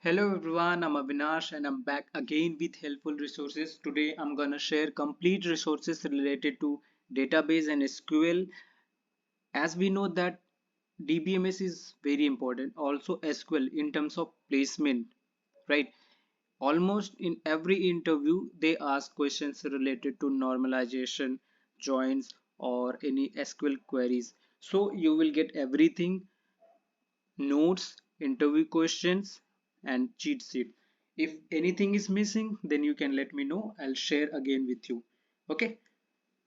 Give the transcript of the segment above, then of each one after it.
Hello everyone, I'm Avinash and I'm back again with helpful resources. Today I'm gonna share complete resources related to database and SQL. As we know that DBMS is very important, also SQL in terms of placement, right? Almost in every interview they ask questions related to normalization, joins or any SQL queries. So you will get everything, notes, interview questions, and cheat sheet. If anything is missing, then you can let me know. I'll share again with you. Okay.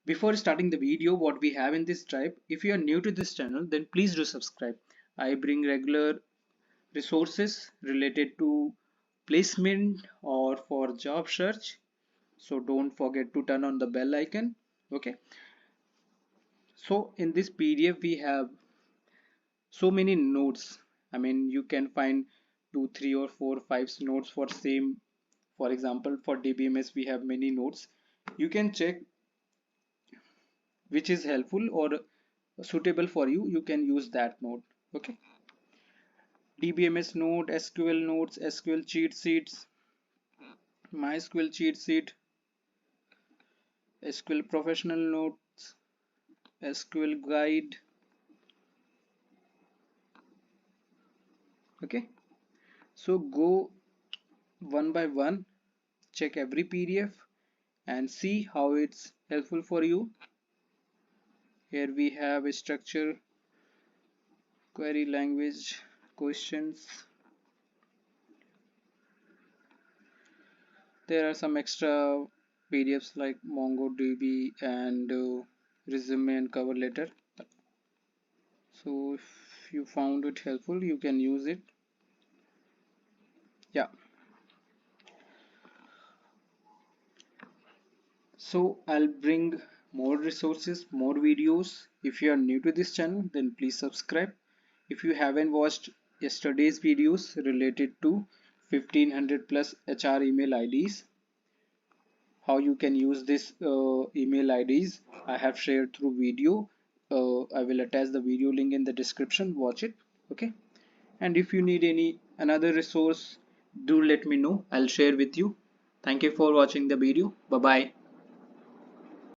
Before starting the video, what we have in this drive, if you are new to this channel, then please do subscribe. I bring regular resources related to placement or for job search. So don't forget to turn on the bell icon. Okay. So in this PDF, we have so many nodes. I mean, you can find 2 3 or 4 5 nodes for same. For example, for DBMS we have many nodes. You can check which is helpful or suitable for you. You can use that node. Okay. DBMS node, SQL nodes, SQL cheat sheets, MySQL cheat sheet, SQL professional notes, SQL guide. Okay, so go one by one, check every PDF and see how it's helpful for you. Here we have a structure, query language, questions. There are some extra PDFs like MongoDB and resume and cover letter. So if you found it helpful, you can use it. Yeah. So I'll bring more resources, more videos. If you are new to this channel, then please subscribe. If you haven't watched yesterday's videos related to 1500 plus HR email IDs, how you can use this email IDs, I have shared through video. I will attach the video link in the description. Watch it. Okay. And if you need any another resource, do let me know. I'll share with you. Thank you for watching the video. Bye bye.